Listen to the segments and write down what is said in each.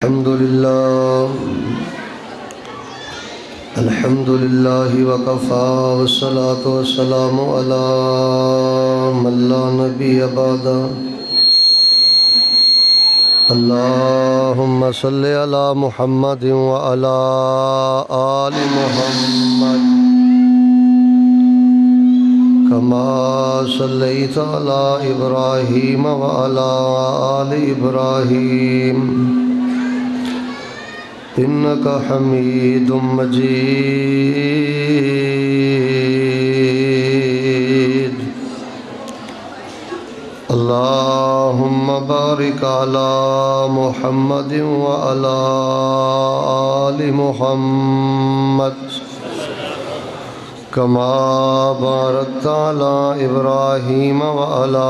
الحمد لله وكفى والصلاة والسلام على من لا نبي بعده اللهم صل على محمد وعلى آل محمد كما صليت على إبراهيم وعلى آل إبراهيم إنك حميد مجيد اللهم بارك على محمد وعلى آل محمد كما باركت على إبراهيم وعلى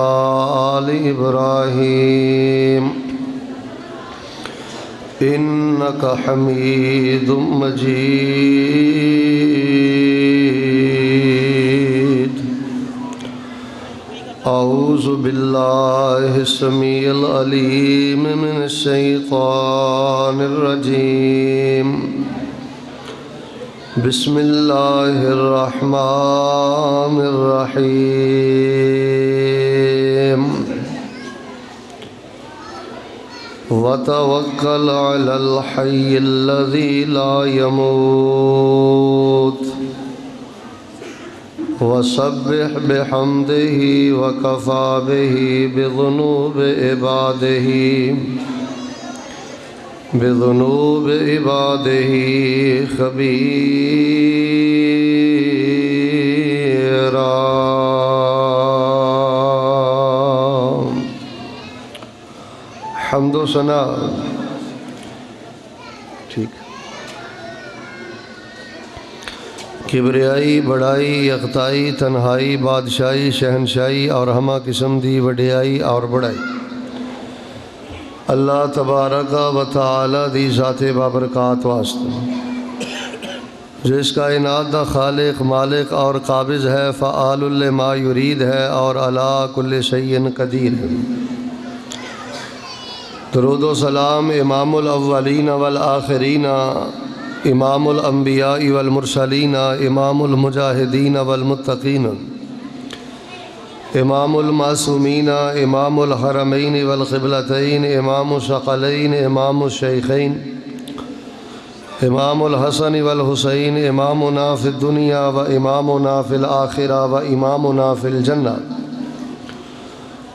آل إبراهيم إنك حميد مجيد أعوذ بالله السميع العليم من الشيطان الرجيم بسم الله الرحمن الرحيم وتوكل على الحي الذي لا يموت وسبح بحمده وكفى به بذنوب عباده خبيرا حمد و ثنا ٹھیک کبریائی بڑائی یکتائی تنہائی بادشاہی شہنشاہی اور ہمہ قسم دی وڈیائی اور بڑائی اللہ تبارک و تعالی دی ذات بابرکات واسطہ جس کائنات دا خالق مالک اور قابض ہے فعال لما یرید ہے اور علی کل شیء قدیر ہے درود و سلام امام الاولین والآخرین امام الانبیاء والمرسلین امام المجاہدین والمتقین امام المعصومین امام الحرمین والقبلتین امام الثقلین امام الشیخین امام الحسن والحسین امامنا فی الدنیا و امامنا فی الآخرہ و امامنا فی الجنہ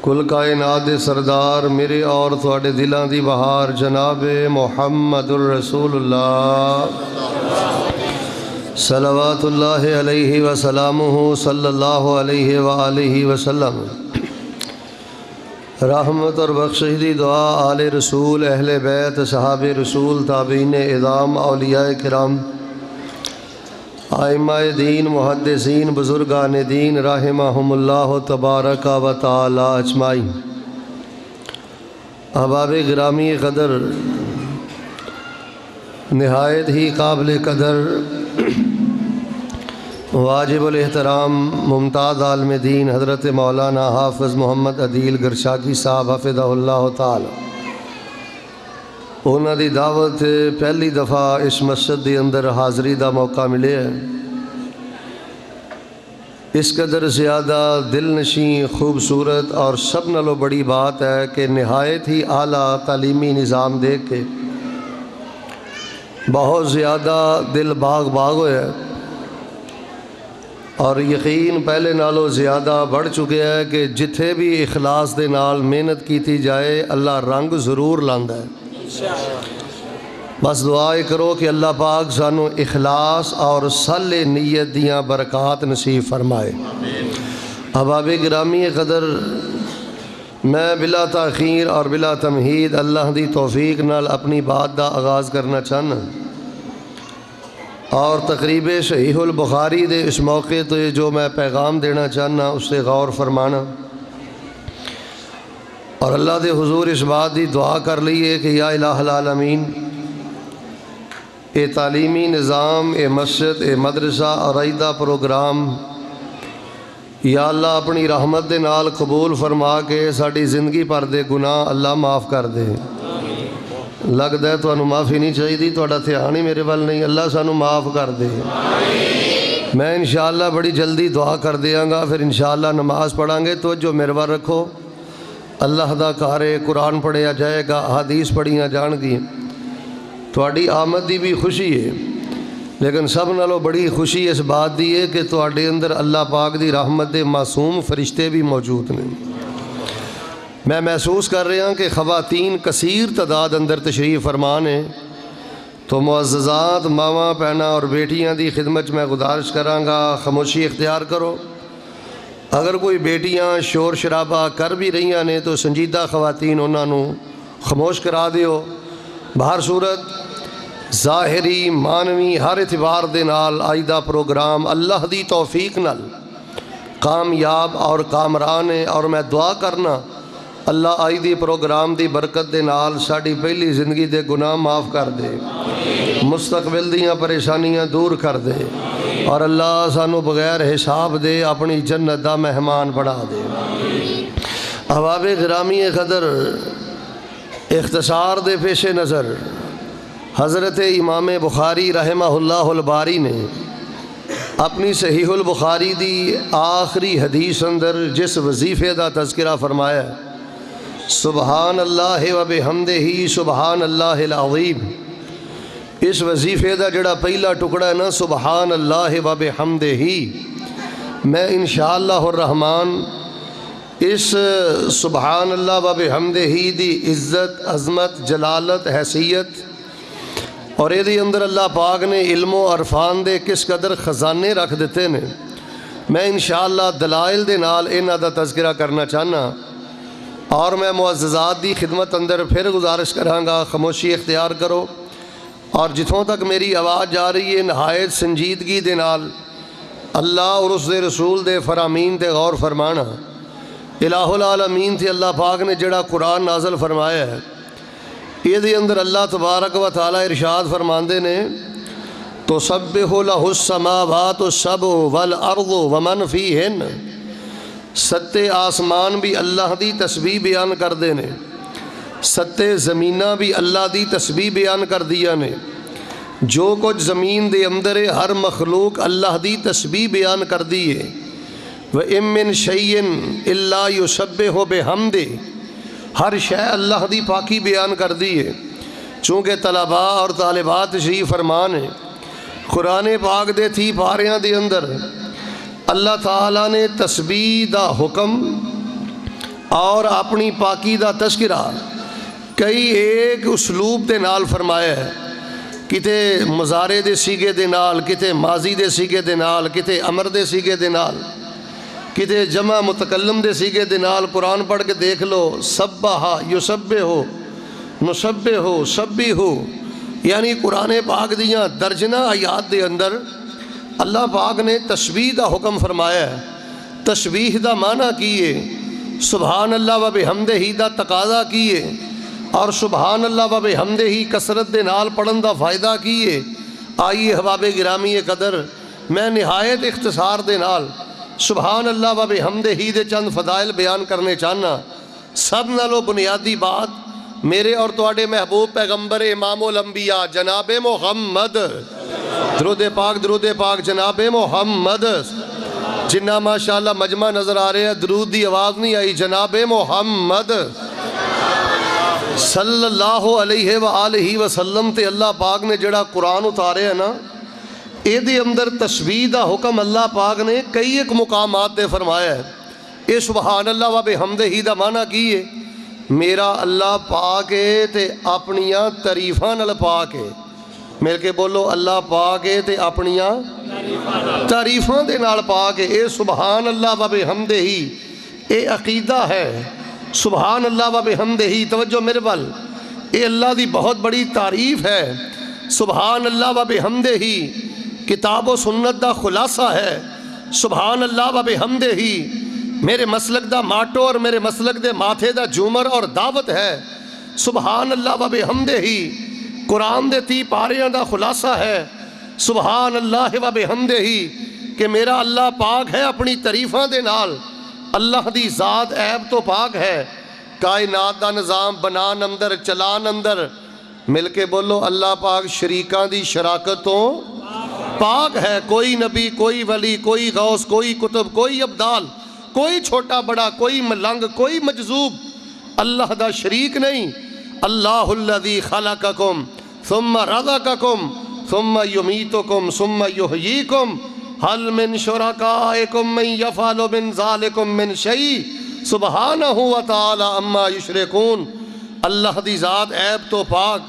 کل کائنات سردار میرے اور تھوڑے دلان دی بہار جناب محمد الرسول اللہ صلوات اللہ علیہ وسلامہ صلی اللہ علیہ وآلہ وسلم رحمت اور بخشش دی دعا آل رسول اہل بیت صحاب رسول تابعین اعظام اولیاء کرام ائمہ دین محدثین بزرگان دین رحمہم اللہ تبارک و تعالی اجمعین احباب گرامی قدر نہایت ہی قابل قدر واجب الاحترام ممتاز عالم دین حضرت مولانا حافظ محمد عدیل گرشاکی صاحب حفظہ اللہ تعالی انہاں دی دعوت پہلی دفعہ اس مسجد دی اندر حاضری دا موقع ملے ہے اس قدر زیادہ دل نشیں خوبصورت اور سب نالوں بڑی بات ہے کہ نہایت ہی اعلیٰ تعلیمی نظام دیکھ کے بہت زیادہ دل باغ ہوئے ہے اور یقین پہلے نالوں زیادہ بڑھ چکے ہے کہ جتھے بھی اخلاص دے نال محنت کیتی جائے اللہ رنگ ضرور لاندا ہے بس دعائے کرو کہ اللہ پاک سانو اخلاص اور صالح نیت دیاں برکات نصیب فرمائے احباب گرامی قدر میں بلا تاخیر اور بلا تمہید اللہ دی توفیق نال اپنی بات دا آغاز کرنا چاہنا اور تقریب صحیح البخاری دے اس موقع تو جو میں پیغام دینا چاہنا اس سے غور فرمانا اور اللہ دے حضور اس بات دی دعا کر لیے کہ یا الہ العالمین اے تعلیمی نظام اے مسجد اے مدرسہ عقیدہ پروگرام یا اللہ اپنی رحمت دے نال قبول فرما کے ساڑی زندگی پر دے گناہ اللہ معاف کر دے لگتا ہے تمہیں معافی نہیں چاہیے، تھوڑا دھیان ہی میرے وال نہیں، اللہ سانو معاف کر دے۔ میں انشاءاللہ بڑی جلدی دعا کر دیاں گا، پھر انشاءاللہ نماز پڑھیں گے۔ تو جو میرے وال رکھو، اللہ دا کارے قرآن پڑھیا جائے گا، حدیث پڑھیاں جان گی، تھوڑی آمد دی بھی خوشی ہے، لیکن سب نالوں بڑی خوشی اس بات دی ہے کہ تھوڑے اندر اللہ پاک دی رحمت دے معصوم فرشتے بھی موجود ہیں۔ میں محسوس کر رہا ہوں کہ خواتین کثیر تعداد اندر تشریف فرمان ہیں، تو معززات ماواں پہنا اور بیٹیاں دی خدمت میں گزارش کراں گا خاموشی اختیار کرو۔ اگر کوئی بیٹیاں شور شرابہ کر بھی رہیاں نے تو سنجیدہ خواتین انہاں نو خاموش کرا دیو۔ بہر صورت ظاہری مانوی ہر اعتبار دے نال آج دا پروگرام اللہ دی توفیق نال کامیاب اور کامران ہے، اور میں دعا کرنا اللہ آج دی پروگرام دی برکت دے نال ساڑی پہلی زندگی دے گناہ معاف کر دے، مستقبل دیاں پریشانیاں دور کر دے، اور اللہ سانو بغیر حساب دے اپنی جنت دا مہمان بنا دے۔ احباب گرامی قدر، اختصار دے پیش نظر حضرت امام بخاری رحمہ اللہ الباری نے اپنی صحیح البخاری دی آخری حدیث اندر جس وظیفے دا تذکرہ فرمایا ہے، سبحان اللہ و بحمدہ سبحان اللہ العظیم، اس وظیفے دا جڑا پہلا ٹکڑا ہے نا سبحان اللہ و بحمدہ، میں انشاءاللہ الرحمن اس سبحان اللہ و بحمدہ دی عزت، عظمت، جلالت، حیثیت اور یہ دی اندر اللہ پاک نے علم و عرفان دے کس قدر خزانے رکھ دیتے نے، میں انشاءاللہ دلائل دے نال انہاں دا تذکرہ کرنا چاہنا، اور میں معززات دی خدمت اندر پھر گزارش کراں گا خاموشی اختیار کرو، اور جتھوں تک میری آواز جا رہی ہے نہایت سنجیدگی دے نال اللہ اور اس دے رسول دے فرامین تے غور فرمانا۔ الہ العالمین تھی اللہ پاک نے جڑا قرآن نازل فرمایا ہے، یہ دے اندر اللہ تبارک و تعالی ارشاد فرماندے نے تسبح لہ السماوات السبع والارض ومن فیہن، ستے آسمان بھی اللہ دی تسبیح بیان کر دے نے، ستے زمینہ بھی اللہ دی تسبیح بیان کر دیا نے، جو کچھ زمین دے اندر ہر مخلوق اللہ دی تسبیح بیان کر دیے۔ وَإِن مِّن شَيْءٍ إِلَّا يُسَبِّحُ بِحَمْدِهِ، ہر شے اللہ دی پاکی بیان کر دیے۔ چونکہ طلباء اور طالبات تشریف فرمان ہیں، قرآن پاک دے تھی پاریاں دے اندر اللہ تعالیٰ نے تسبیح دا حکم اور اپنی پاکی دا تذکرہ کئی ایک اسلوب دے نال فرمایا ہے، کتے مضارع دے سیگے دے نال، کتے ماضی دے سیگے دے نال، کتے امر دے سیگے دے نال، کتے جمع متکلم دے سیگے دے نال۔ قرآن پڑھ کے دیکھ لو، سبح یسبح نسبح سبح، یعنی قرآن پاک دیاں درجنہ آیات دے اندر اللہ پاک نے تسبیح دا حکم فرمایا ہے۔ تسبیح دا معنی کیے، سبحان اللہ و بحمدہ دا تقاضا کیے، اور سبحان اللہ و بحمدہ کثرت دے نال پڑھن دا فائدہ کیے۔ آئیے احباب گرامی قدر، میں نہایت اختصار دے نال سبحان اللہ و بحمدہ دے چند فضائل بیان کرنے چاہنا۔ سب نالو بنیادی بات میرے اور تواڈے محبوب پیغمبر امام الانبیاء جناب محمد، درود پاک جناب محمد، جنہ ماشاءاللہ مجمع نظر آ رہے ہیں، درود دی آواز نہیں آئی، جناب محمد صلی اللہ علیہ وآلہ وسلم تے اللہ پاک نے جڑا قرآن اتارے ہے نا، اے دے اندر تسبیح دا حکم اللہ پاک نے کئی ایک مقامات دے فرمایا ہے۔ اے سبحان اللہ و بحمدہ دا معنی کیے، میرا اللہ پاک ہے تے اپنیاں تعریفاں نال پاک ہے، مل کے بولو اللہ پاک ہے تے اپنیاں تعریفاں دے نال پاک ہے۔ اے سبحان اللہ و بحمدہ، اے عقیدہ ہے سبحان اللہ و بحمدہ، توجہ میرے بل، اے اللہ دی بہت بڑی تعریف ہے۔ سبحان اللہ و بحمدہ کتاب و سنت دا خلاصہ ہے، سبحان اللہ و بحمدہ میرے مسلک دا ماٹو اور میرے مسلک دے ماتھے دا جومر اور دعوت ہے۔ سبحان اللہ و بحمدہ قرآن دے تی پاریاں دا خلاصہ ہے، سبحان اللہ و بحمدہ کہ میرا اللہ پاک ہے اپنی تعریفاں دے نال، اللہ دی ذات عیب تو پاک ہے، کائنات دا نظام بنان اندر چلان اندر مل کے بولو اللہ پاک شریکاں دی شراکت تو پاک ہے. کوئی نبی، کوئی ولی، کوئی غوث، کوئی کتب، کوئی ابدال، کوئی چھوٹا بڑا، کوئی ملنگ، کوئی مجذوب اللہ دا شریک نہیں. اللہ الذی خلقکم ثم رزقکم ثم یمیتکم ثم یحییکم هل من شرکائکم من یفعل من ذالکم من شیء سبحانہ وتعالی عما یشرکون. اللہ دی ذات عیب تو پاک.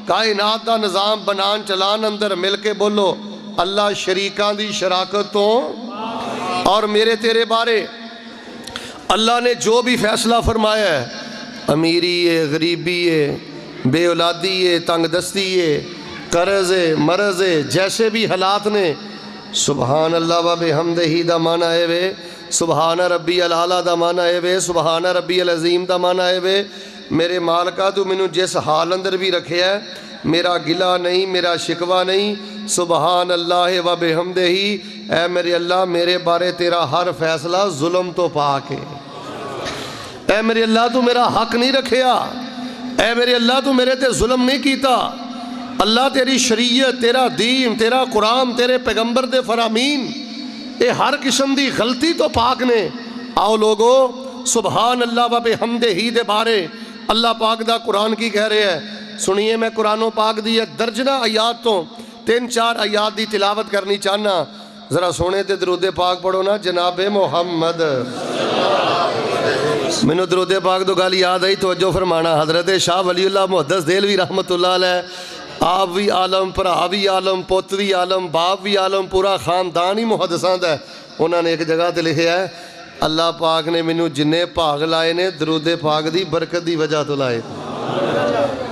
کائنات دا نظام بنان چلان اندر مل کے بولو اللہ شریکان دی شراکت تو. اور میرے تیرے بارے اللہ نے جو بھی فیصلہ فرمایا ہے، امیری ہے، غریبی ہے، بے اولادی ہے، تنگ دستی ہے، قرض ہے، مرض ہے، جیسے بھی حالات نے، سبحان اللہ و بحمدہ دا معنی ہے وے، سبحان ربی العالی دا معنی ہے وے، سبحان ربی العظیم دا معنی ہے وے. میرے مالکا تو مینوں جس حال اندر بھی رکھیا ہے، میرا گلہ نہیں، میرا شکوہ نہیں. سبحان اللہ و بحمدہ. اے میرے اللہ میرے بارے تیرا ہر فیصلہ ظلم تو پاک ہے. اے میرے اللہ تو میرا حق نہیں رکھیا. اے میرے اللہ تو میرے تے ظلم نہیں کیتا. اللہ تیری شریعت، تیرا دین، تیرا قرآن، تیرے پیغمبر دے فرامین، اے ہر قسم دی غلطی تو پاک نے. آؤ لوگو سبحان اللہ و بحمدہ دے بارے اللہ پاک دا قرآن کی کہہ رہے ہیں. سنیے میں قرآن و پاک دی درجنہ آیات تو 3-4 آیات دی تلاوت کرنی چاہنا. ذرا سونے تے درود پاک پڑھو نا جناب محمد. مینوں درود پاک تو گل یاد آئی، توجہ فرمانا. حضرت شاہ ولی اللہ محدث دہلوی رحمت اللہ علیہ، آپ بھی عالم، بھرا بھی عالم، پوت بھی عالم، باپ بھی عالم، پورا خاندان ہی محدثاں دا ہے. انہوں نے ایک جگہ تے لکھیا ہے اللہ پاک نے مینوں جنے بھاگ لائے نے درود پاک دی برکت دی وجہ تو لائے.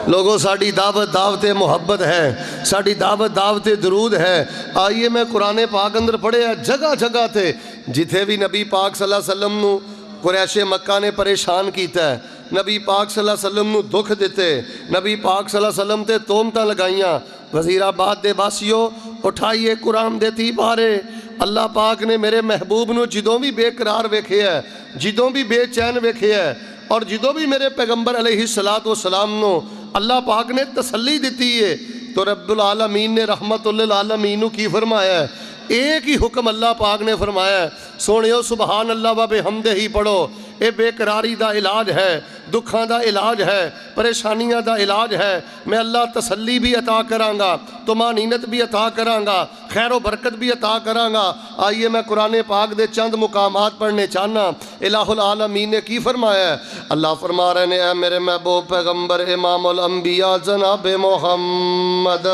لوگوں ساڑی دعوت دعوت محبت ہے، ساڑی دعوت دعوت درود ہے. آئیے میں قرآن پاک اندر پڑھے ہیں جگہ جگہ تے جتھے بھی نبی پاک صلی اللہ علیہ وسلم نو قریش مکہ نے پریشان کیتا ہے، نبی پاک صلی اللہ علیہ وسلم نو دکھ دیتے، نبی پاک صلی اللہ علیہ وسلم تے تومتاں لگائیاں. وزیر آباد دے باسیو اٹھائیے قرآن دیتی بارے. اللہ پاک نے میرے محبوب نو جدوں بھی بے قرار ویکھے ہے، جدوں بھی بے چین ویکھے ہے، اور جدوں بھی میرے پیغمبر علیہ السلام نو اللہ پاک نے تسلی دیتی ہے تو رب العالمین نے رحمت للعالمین نو کی فرمایا ہے. ایک ہی حکم اللہ پاک نے فرمایا ہے، سونیو سبحان اللہ و بحمدہ ہی پڑھو. اے بے قراری دا علاج ہے، دکھاں دا علاج ہے، پریشانیاں دا علاج ہے. میں اللہ تسلی بھی عطا کراں گا، طمانینت بھی عطا کراں گا، خیر و برکت بھی عطا کراں گا. آئیے میں قرآن پاک دے چند مقامات پڑھنے چاہنا. الہ العالمین نے کی فرمایا ہے؟ اللہ فرما رہے ہیں اے میرے محبوب پیغمبر امام الانبیاء جناب محمد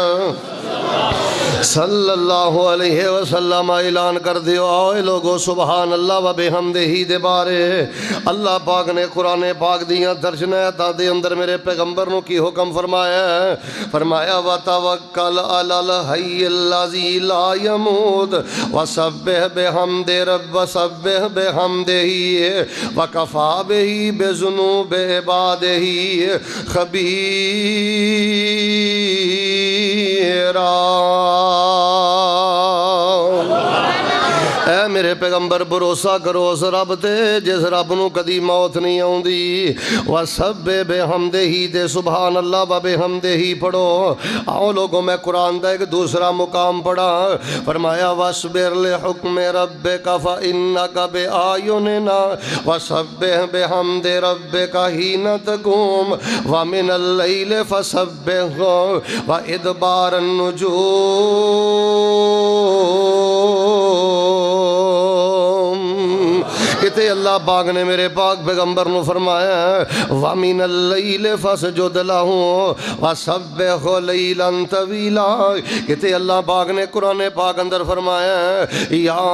صلی اللہ علیہ وسلم اعلان کر دیو آؤ لوگو سبحان اللہ و بحمدہ دے بارے. اللہ پاک نے قرآن پاک دیاں درجنہ آیات دے اندر میرے پیغمبر نو کی حکم فرمایا ہے. فرمایا وَتَوَكَّلْ عَلَى الْحَيِّ الَّذِي لَا يَمُوتُ وَسَبِّحْ بِحَمْدِ وَسَبِّحْ بِحَمْدِهِ وَكَفَىٰ بِهِ بِذُنُوبِ عِبَادِهِ خَبِيرًا. اے میرے پیغمبر بھروسہ کرو اس رب تے جس رب نو کدی موت نہیں آوندی. وَسَبِّحْ بِحَمْدِهِ دے سبحان اللہ و بِحَمْدِهِ پڑھو. آؤ لوگوں میں قرآن دا ایک دوسرا مقام پڑھا. فرمایا وَاصْبِرْ لِحُکْمِ رَبِّكَ فَإِنَّكَ بِأَعْیُنِنَا وَسَبِّحْ بِحَمْدِ رَبِّكَ حِینَ تَقُومُ وَمِنَ اللَّیْلِ فَسَبِّحْهُ وَإِدْبَارَ النُّجُومِ. کہتے اللہ پاک نے میرے پاک پیغمبر نو فرمایا وَمِنَ اللَّيْلِ فَاسْجُدْ لَهُ وَسَبِّحْهُ لَيْلًا طَوِيلًا. کہتے اللہ پاک نے قرآن پاک اندر فرمایا یا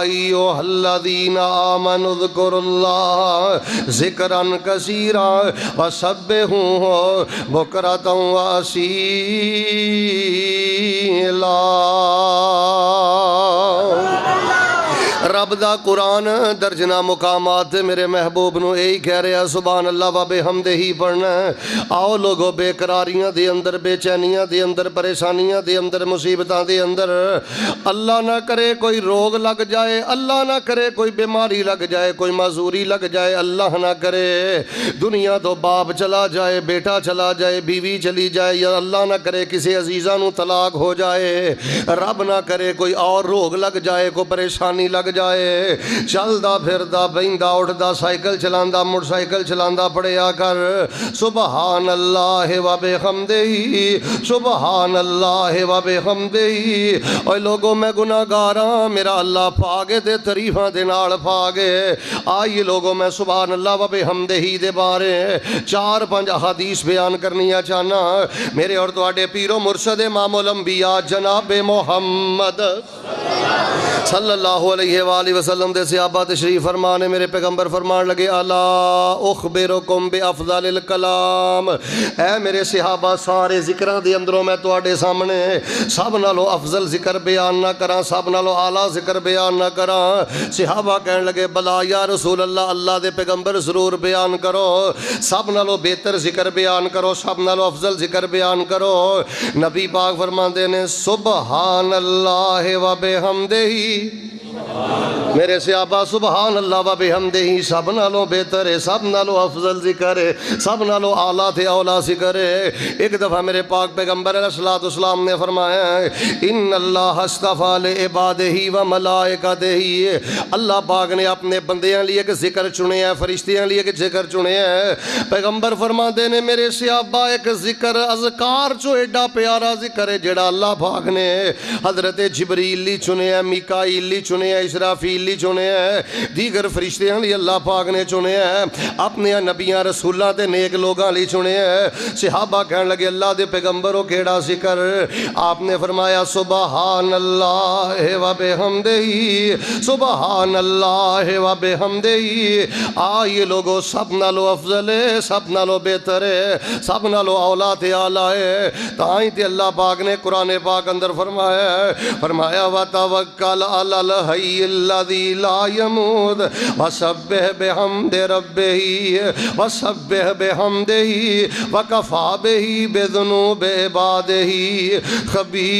ایھا الذین آمنوا اذکروا اللہ ذکرا کثیرا وسبحوہ بکرۃ وَاصیلا. رب دا قرآن درجنا مقامات تے میرے محبوب نو یہی کہہ رہا سبحان اللہ و بحمدہ پڑھنا ہے۔ آؤ لوگو بے قراریاں دے اندر، بے چینیاں دے اندر، پریشانیاں دے اندر، مصیبتاں دے اندر اللہ نہ کرے کوئی روگ لگ جائے، اللہ نہ کرے کوئی بیماری لگ جائے، کوئی معذوری لگ جائے، اللہ نہ کرے دنیا تو باپ چلا جائے، بیٹا چلا جائے، بیوی چلی جائے، یا اللہ نہ کرے کسی عزیزہ نو طلاق ہو جائے، رب نہ کرے کوئی اور روگ لگ جائے، کوئی پریشانی لگ جائے، چلدا پھردا بہندا اٹھدا سائیکل چلاندا موٹر سائیکل چلاندا پڑھیا کر سبحان اللہ و بحمدہ سبحان اللہ و بحمدہ۔ اوے لوگوں میں گناہگار ہاں، میرا اللہ پاگے دے تعریفاں دے نال پاگے۔ آئیے لوگوں میں سبحان اللہ و بحمدہ دے بارے 4-5 احادیث بیان کرنیاں چاہنا میرے اور تواڈے پیر و مرشد امام الانبیاء جناب محمد صلی اللہ علیہ وآلہ وسلم دے صحابہ تشریف فرمانے میرے پیغمبر فرمان لگے الا اخبرکم بافضل الکلام، اے میرے صحابہ سارے ذکراں دے اندروں میں تواڈے سامنے سب نالوں افضل ذکر بیان نہ کراں، سب نالوں اعلیٰ ذکر بیان نہ کراں۔ صحابہ کہنے لگے بلا یا رسول اللہ، اللہ دے پیغمبر ضرور بیان کرو، سب نالوں بہتر ذکر بیان کرو، سب نالوں افضل ذکر بیان کرو۔ نبی پاک فرماندے نے سبحان اللہ و بحمدہ، میرے صحابہ سبحان اللہ و بحمدہ سب نالوں بہتر ہے، سب نالوں افضل ذکر ہے، سب نالوں اعلیٰ تے اولا ذکر ہے۔ ایک دفعہ میرے پاک پیغمبر علیہ السلام نے فرمایا ان اللہ اصطفیٰ لعبادہ و ملائکتہ، اللہ پاک نے اپنے بندیاں لیے ایک ذکر چنے ہیں، فرشتیاں لیے ایک ذکر چنے ہیں۔ پیغمبر فرماتے نے میرے صحابہ ایک ذکر اذکار چو ایڈا پیارا ذکر ہے جڑا اللہ پاک نے حضرت جبریل لی چنے ہیں، میکائیل لی چنے ہیں، اسرافیل لی چنے ہیں، دیگر فرشتیاں لی اللہ پاک نے چنے ہیں، اپنے نبیاں رسولاں تے نیک لوگاں لی چنے ہیں۔ صحابہ کہنے لگے اللہ دے پیغمبروں کیڑا ذکر؟ آپ نے فرمایا سبحان اللہ و بحمدہ سبحان اللہ و بحمدہ۔ آئیے لوگو سب نالو افضل ہے، سب نالو بہتر ہے، سب نالو اولا تے اعلیٰ ہے۔ تائیں تے اللہ پاک نے قرآن پاک اندر فرمایا وَتَوَكَّلْ عَلَى الْحَيِّ الَّذِي لَا يَمُوتُ وَسَبِّحْ بِحَمْدِ رَبِّهِ وَسَبِّحْ بِحَمْدِهِ وَكَفَى بِهِ بِذُنُوبِ عِبَادِهِ خَبِيرًا۔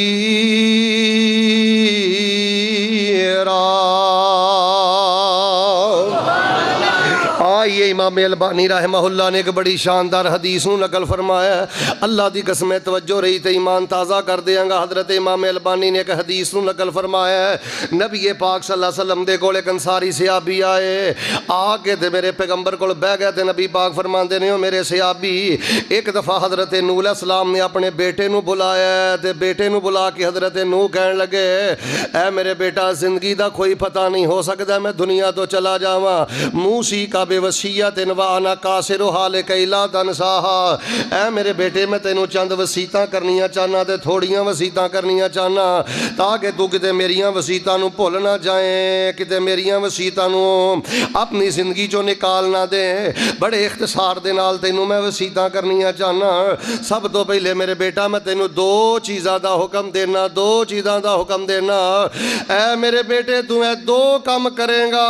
یہ امام البانی رحمہ اللہ نے ایک بڑی شاندار حدیث نقل فرمایا ہے، اللہ دی قسم توجہ رہی تے ایمان تازہ کر دیاں گا۔ حضرت امام البانی نے ایک حدیث نقل فرمایا ہے، نبی پاک صلی اللہ علیہ وسلم دے کول ایک انصاری صحابی آئے، آ کے تے میرے پیغمبر کول بہ گئے تے نبی پاک فرماندے نے میرے صحابی ایک دفعہ حضرت نوح علیہ السلام نے اپنے بیٹے نو بلایا تے بیٹے نو بلا کے حضرت نوح کہنے لگے اے میرے بیٹا زندگی دا کوئی پتہ نہیں، ہو سکتا ہے میں دنیا تو چلا جاواں، موسی کا بے وصیت وانا قاصرھا لکی لا تنساھا، اے میرے بیٹے میں تینوں چند وصیتاں کرنیاں چاہنا تے تھوڑیاں وصیتاں کرنیاں چاہنا تاکہ تو کتے میریاں وصیتاں نو بھول نہ جائیں، کتے میریاں وصیتاں نو اپنی زندگی چوں نکال نہ دیں، بڑے اختصار دے نال تینوں میں وصیتاں کرنیاں چاہنا۔ سب تو پہلے میرے بیٹا میں تینوں دو چیزاں دا حکم دینا، دو چیزاں دا حکم دینا، اے میرے بیٹے تو اے دو کام کریں گا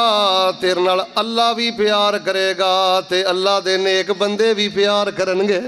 تیرے نال اللہ بھی پیار کرے گا تے اللہ دے نیک بندے بھی پیار کرنگے،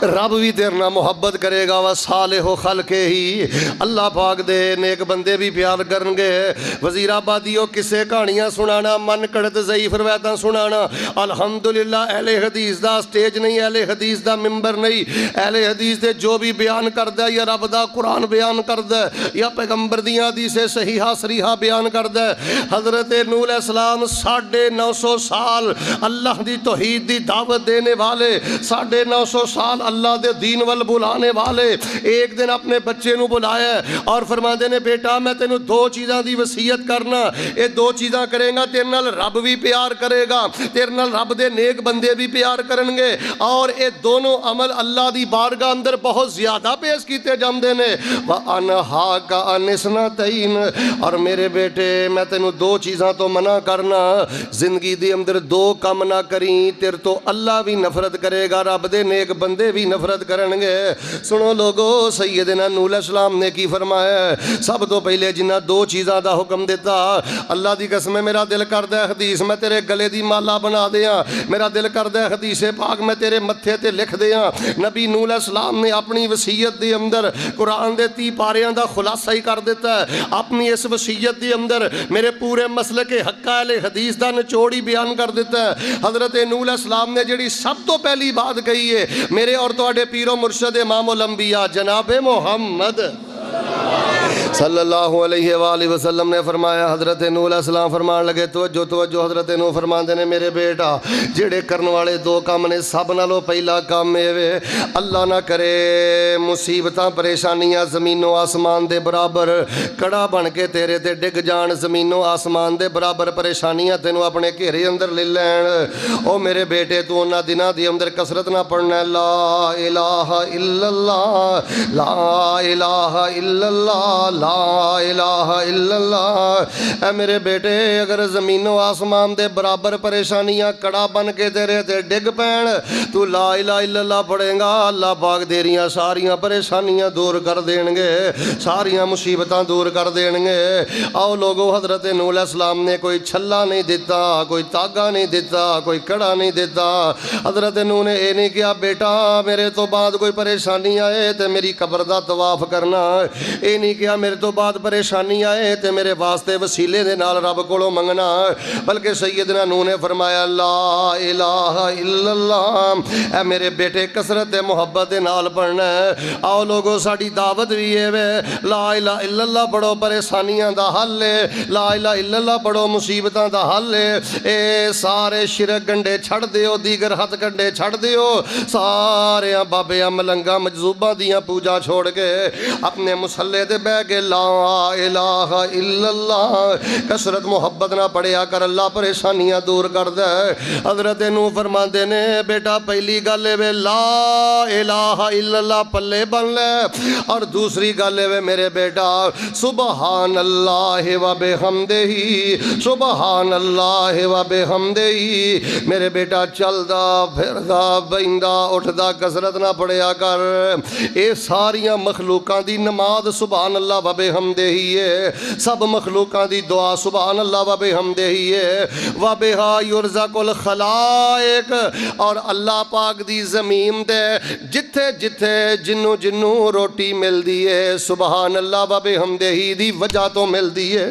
رب بھی تیرنا محبت کرے گا وصالح خلقہ ہی، اللہ پاک دے نیک بندے بھی پیار کرنگے۔ وزیر آبادیوں کسے کہانیاں سنانا، من کڑت ضعیف روایتاں سنانا، الحمدللہ اہل حدیث دا سٹیج نہیں، اہل حدیث دا ممبر نہیں، اہل حدیث دے جو بھی بیان کردہ یا رب دا قرآن بیان کردہ یا پیغمبر دیاں حدیث صحیحہ صریحہ بیان کردہ۔ حضرت نوح علیہ السلام 950 سال اللہ دی توحید دی دعوت دینے والے، 950 سال اللہ دے دین وال بلانے والے، ایک دن اپنے بچے نو بلایا اور فرماندے نے بیٹا میں تینوں دو چیزاں دی وصیت کرنا، اے دو چیزاں کریں گا تیرے نال رب بھی پیار کرے گا، تیرے نال رب دے نیک بندے بھی پیار کرنگے، اور اے دونوں عمل اللہ دی بارگاہ اندر بہت زیادہ پیش کیتے جاندے نے۔ وَأَنْهَاكَ عَنِ اثْنَتَيْنِ، اور میرے بیٹے میں تینوں دو چیزاں تو منع کرنا، زندگی دی اندر دو کم نہ کریں، تیر تو اللہ بھی نفرت کرے گا، رب رب دے نیک بندے بھی نفرت کرنگے۔ سنو لوگو، سیدنا نوح علیہ السلام نے کی فرمایا؟ سب تو پہلے جنہ دو چیزاں دا حکم دیتا، اللہ دی قسم میرا دل کردہ ہے حدیث میں تیرے گلے دی مالا بنا دیاں، میرا دل کردہ ہے حدیث پاک میں تیرے متھے تے لکھ دیاں۔ نبی نوح علیہ السلام نے اپنی وصیت دی اندر قرآن دے 30 پاریاں دا خلاصہ ہی کر دیتا ہے۔ اپنی اس وصیت دی اندر میرے پورے مسئلے کے حقہ اہل حدیث دا نچوڑی بیان کر دیتا ہے۔ حضرت نوح علیہ السلام نے جڑی سب تو پہلی بات کہی ہے، میرے اور تواڈے پیر و مرشد امام الانبیاء جناب محمد صلی اللہ علیہ وآلہ وسلم نے فرمایا، حضرت نوح علیہ السلام فرمان لگے، توجہ توجہ، حضرت نوح فرمان دینے میرے بیٹا جڑے کرن والے دو کام نے، سب نالوں پہلا کام ہے اللہ نہ کرے مصیبتاں پریشانیاں زمین و آسمان دے برابر کڑا بن کے تیرے تے ڈگ جان، زمین و آسمان دے برابر پریشانیاں تینوں اپنے گھیرے اندر لے لین۔ او میرے بیٹے تو انہاں دناں دی اندر کثرت نہ پڑھنا لا الہ الا اللہ، لا الہ الا اللہ، لا الہ الا اللہ۔ اے میرے بیٹے اگر زمین و آسمان دے برابر پریشانیاں کڑا بن کے تیرے تے ڈگ پین، تو لا الہ الا اللہ پڑھیں گا، اللہ پاک دیریاں ساریاں پریشانیاں دور کر دیں گے، ساریاں مصیبتاں دور کر دیں گے۔ آؤ لوگو، حضرت نوح علیہ السلام نے کوئی چھلا نہیں دیتا، کوئی تاگا نہیں دیتا، کوئی کڑا نہیں دیتا۔ حضرت نوح نے اے نہیں کیا بیٹا میرے تو بعد کوئی پریشانی آئے تے میری قبر دا طواف کرنا، اے نہیں کیا میرے تو بعد پریشانی آئے تے میرے واسطے وسیلے دے نال رب کولوں منگنا، بلکہ سیدنا نوح نے فرمایا لا الہ الا اللہ۔ اے میرے بیٹے کثرت محبت دے نال پڑھنا ہے۔ آؤ لوگو، ساڑی دعوت بھی ہے لا الہ الا اللہ پڑھو، پریشانیاں دا حل ہے، لا الہ الا اللہ پڑھو، مصیبتاں دا حل ہے۔ اے سارے شرک گنڈے چھڑ دیو، دیگر ہتھ گنڈے چھڑ دیو، سارے بابیاں ملنگاں مجذوباں دیاں پوجا چھوڑ کے اپنے مسلے دے بہ کے لا الہ الا اللہ کثرت محبت نہ پڑھیا کر، اللہ پریشانیاں دور کر دے۔ حضرت نوح فرماندے نے بیٹا پہلی گل ہے لا الہ الا اللہ پلے بن لے، اور دوسری گل ہے میرے بیٹا سبحان اللہ و بحمدہ، سبحان اللہ و بحمدہ۔ میرے بیٹا چلدا پھردا بیندا اٹھدا کثرت نہ پڑھیا کر، اے ساریاں مخلوقاں دی نماز سبحان اللہ و بحمدہ ہی ہے، سب مخلوقاں دی دعا سبحان اللہ و بحمدہ ہی ہے۔ و بہا یرزق الخلائق، اور اللہ پاک دی زمین دے جتھے جتھے جنوں جنوں روٹی مل دی ہے سبحان اللہ و بحمدہ ہی دی وجہ تو مل دی ہے۔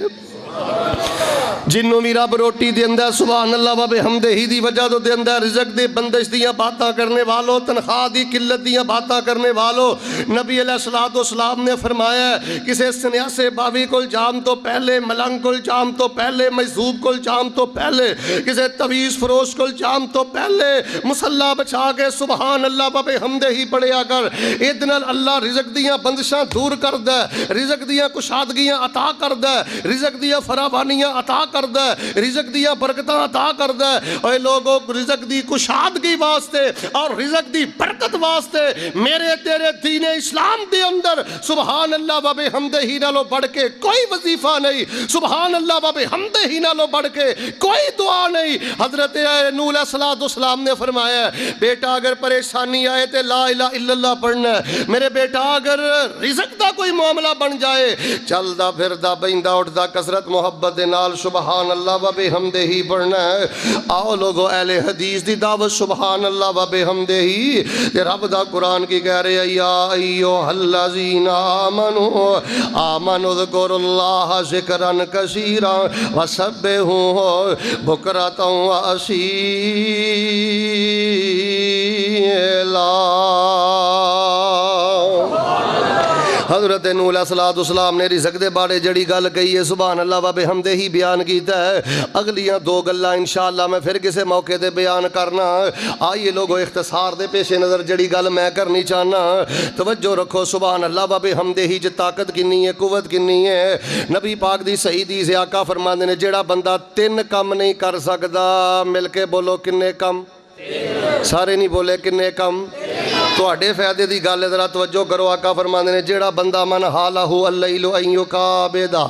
جنوں بھی رب روٹی دے اندر سبحان اللہ و بحمدہ ہی دی وجہ تو دے اندر، رزق دے بندش دیاں باتاں کرنے والوں، تنخواہ دی قلت دیاں باتاں کرنے والوں، نبی علیہ السلام نے فرمایا کسے سنیاسے باوی کل جام تو پہلے، ملنگ کل جام تو پہلے، مجذوب کل جام تو پہلے، کسے تویز فروش کل جام تو پہلے مسلح بچا کے سبحان اللہ و بحمدہ ہی پڑھیا کر۔ ادنال اللہ رزق دیاں بندشاں دور کر دے، رزق دیاں کشادگیاں عطا کر دے، رزق دیاں فراوانیاں عطا کر دے، رزق دیا برکتاں عطا کر دے۔ اے لوگوں، رزق دی کشادگی واسطے اور رزق دی برکت واسطے میرے تیرے دین اسلام دے اندر سبحان اللہ و بحمدہ ہی نالوں بڑھ کے کوئی وظیفہ نہیں، سبحان اللہ و بحمدہ ہی نالوں بڑھ کے کوئی دعا نہیں۔ حضرت نوح علیہ السلام نے فرمایا بیٹا اگر پریشانی آئے تے لا الہ الا اللہ پڑھنا ہے، میرے بیٹا اگر رزق دا کوئی معاملہ بن جائے چلدا پھردا بیندا اٹھدا کثرت محبت دے نال سبحان اللہ و بحمدہ ہی پڑھنا ہے۔ آؤ لوگو، اہل حدیث دی دعوت سبحان اللہ و بحمدہ ہی تے رب دا قرآن کی کہہ رہے یا ایھا الذین آمنوا اذکروا اللہ ذکرا کثیرا وسبحوہ بکرۃ و اصیلا۔ حضرت نوح علیہ السلام نے رزق دے بارے جڑی گل کہی ہے سبحان اللہ و بحمدہ ہی بیان کیتا ہے۔ اگلیاں دو گلاں انشاءاللہ میں پھر کسے موقع دے بیان کرنا۔ آئیے لوگو، اختصار دے پیش نظر جڑی گل میں کرنی چاہنا، توجہ رکھو سبحان اللہ و بحمدہ ہی جو طاقت کنی ہے، قوت کنی ہے۔ نبی پاک دی صحیح حدیث آقا فرماندے نے جڑا بندہ 3 کم نہیں کر سکدا، مل کے بولو کنے کم؟ سارے نہیں بولے کنے کم؟ ਤੁਹਾਡੇ ਫਾਇਦੇ ਦੀ ਗੱਲ ਜ਼ਰਾ ਤਵੱਜੋ ਕਰੋ। ਆਕਾ ਫਰਮਾਉਂਦੇ ਨੇ ਜਿਹੜਾ ਬੰਦਾ ਮਨ ਹਾਲਹੁ ਅੱਲੈਲੁ ਅਨ ਯੁਕਾਬਿਦਾ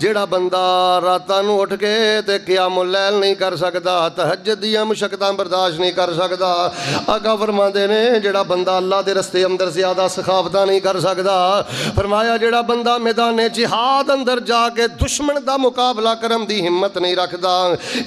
ਜਿਹੜਾ ਬੰਦਾ ਰਾਤਾਂ ਨੂੰ ਉੱਠ ਕੇ ਤੇ ਕਿਆਮੁਲ ਲੈਲ ਨਹੀਂ ਕਰ ਸਕਦਾ, ਤਹੱਜਦ ਦੀਆਂ ਮੁਸ਼ੱਕਤਾਂ ਬਰਦਾਸ਼ਤ ਨਹੀਂ ਕਰ ਸਕਦਾ। ਆਕਾ ਫਰਮਾਉਂਦੇ ਨੇ ਜਿਹੜਾ ਬੰਦਾ ਅੱਲਾਹ ਦੇ ਰਸਤੇ ਅੰਦਰ ਜ਼ਿਆਦਾ ਸਖਾਵਤਾਂ ਨਹੀਂ ਕਰ ਸਕਦਾ, ਫਰਮਾਇਆ ਜਿਹੜਾ ਬੰਦਾ ਮੈਦਾਨੇ ਜਿਹਾਦ ਅੰਦਰ ਜਾ ਕੇ ਦੁਸ਼ਮਣ ਦਾ ਮੁਕਾਬਲਾ ਕਰਨ ਦੀ ਹਿੰਮਤ ਨਹੀਂ ਰੱਖਦਾ,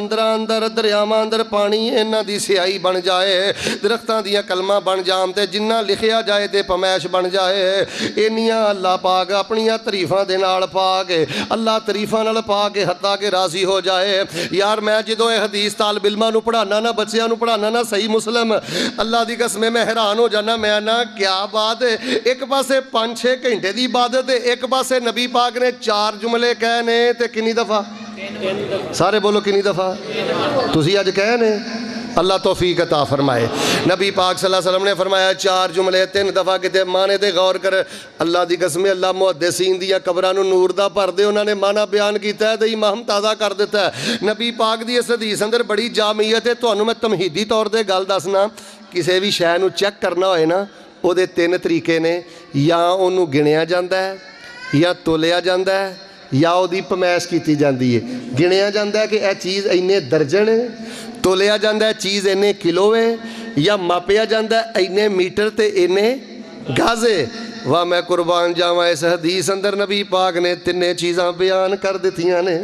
ਸਮੁੰਦਰਾਂ ਅੰਦਰ ਦਰਿਆਵਾਂ ਅੰਦਰ ਪਾਣੀ ਇਹਨਾਂ ਦੀ ਸਿਆਹੀ ਬਣ ਜਾਏ, ਦਰਖਤਾਂ ਦੀਆਂ ਕਲਮਾਂ ਬਣ ਜਾਣ ਤੇ ਜਿੰਨਾ ਲਿਖਿਆ ਜਾਏ ਤੇ ਪਮੈਸ਼ ਬਣ ਜਾਏ। ਇੰਨੀਆਂ ਅੱਲਾ ਪਾਕ ਆਪਣੀਆਂ ਤਾਰੀਫਾਂ ਦੇ ਨਾਲ ਪਾ ਕੇ, ਅੱਲਾ ਤਾਰੀਫਾਂ ਨਾਲ ਪਾ ਕੇ ਹੱਤਾ ਕਿ ਰਾਜ਼ੀ ਹੋ ਜਾਏ। ਯਾਰ ਮੈਂ ਜਦੋਂ ਇਹ ਹਦੀਸ ਤਾਲਿਬ ਇਲਮਾਂ ਨੂੰ ਪੜ੍ਹਾਉਣਾ ਨਾ, ਬੱਚਿਆਂ ਨੂੰ ਪੜ੍ਹਾਉਣਾ ਨਾ, ਸਹੀ ਮੁਸਲਮ, ਅੱਲਾ ਦੀ ਕਸਮ ਮੈਂ ਹੈਰਾਨ ਹੋ ਜਾਣਾ। ਮੈਂ ਨਾ ਕਿਆ ਬਾਤ ਹੈ, ਇੱਕ ਪਾਸੇ 5-6 ਘੰਟੇ ਦੀ ਇਬਾਦਤ ਹੈ, ਇੱਕ ਪਾਸੇ ਨਬੀ ਪਾਕ ਨੇ 4 ਜੁਮਲੇ ਕਹੇ ਨੇ ਤੇ ਕਿੰਨੀ ਦਫਾ? ਸਾਰੇ ਬੋਲੋ ਕਿੰਨੀ ਦਫਾ? ਤੁਸੀਂ ਅੱਜ ਕਹੇ ਨੇ। اللہ توفیق عطا فرمائے۔ نبی پاک صلی اللہ علیہ وسلم نے فرمایا 4 جملے 3 دفعہ کتے معنی دے غور کر۔ اللہ دی قسم اللہ محدثین دیا قبراں نوں نور دا بھر دے، انہوں نے معنی بیان کیتا ہے تے ایمان تازہ کر دیتا ہے۔ نبی پاک دی اس حدیث اندر بڑی جامعیت ہے۔ تانوں میں تمہیدی طور تے گل دسنا، کسے بھی شے نوں چیک کرنا ہوئے نا، او دے 3 طریقے نے، یا اونوں گنیا جاندا ہے، یا تولیا جاندا ہے، یا او دی پمائش کیتی جاندی ہے۔ گنیا جاندا ہے کہ اے چیز اینے درجن ہے، تولیا جاندا ہے چیز اینے کلو ہے، یا ماپیا جاندا ہے اینے میٹر تے اینے گز ہے۔ واہ میں قربان جاواں، اس حدیث اندر نبی پاک نے 3 چیزاں بیان کر دتیاں نے۔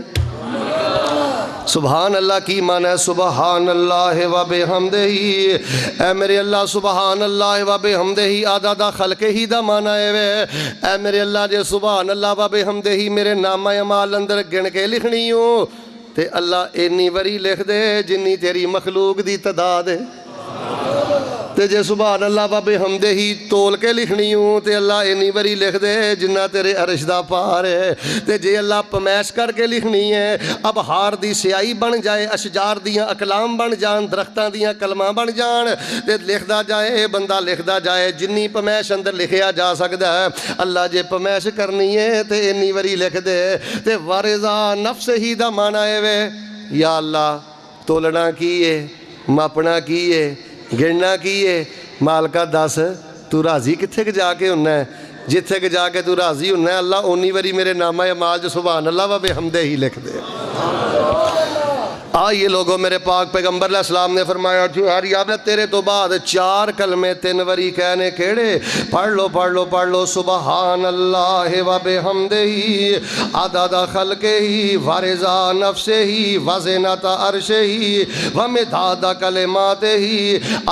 سبحان اللہ کی معنی ہے سبحان اللہ و بحمدہ، اے میرے اللہ سبحان اللہ و بحمدہ عدد خلقہ ہی دا معنی ہے۔ اے میرے اللہ جے سبحان اللہ و بحمدہ میرے نامہ اعمال اندر گن کے لکھنی ہوں تے اللہ اینی وری لکھ دے جنی تیری مخلوق دی تعداد ہے، تے جے سبحان اللہ و بحمدہ تول کے لکھنی ہوں تے اللہ اینی وری لکھ دے جنہ تیرے عرش دا پار ہے، تے جے اللہ پمیش کر کے لکھنی ہے اب ہار دی سیائی بن جائے، اشجار دیاں اقلام بن جان، درختاں دیاں کلماں بن جان، تے لکھدا جائے بندہ لکھدا جائے جنی پمیش اندر لکھیا جا سکدا ہے۔ اللہ جے پمیش کرنی ہے تے اینی وری لکھ دے۔ تے وارضا نفس ہی دا معنی ہے وے یا اللہ تولنا کی ہے، ماپنا کی ہے، گرنا کی ہے، مالکہ دس تو راضی کتھے کے جا کے ہونا ہے؟ جتھے کے جا کے تو راضی ہونا ہے اللہ اونی وری میرے نامہ اعمال جو سبحان اللہ و بحمدہ ہی لکھ دے۔ آئیے لوگوں، میرے پاک پیغمبر علیہ السلام نے فرمایا جو آپ نے تیرے تو بعد 4 کلمے 3 وری کہنے کیڑے؟ پڑھ لو سبحان اللہ و بحمدہ عدد خلقہ ورضا نفسہ وزنۃ عرشہ ومداد کلماتہ۔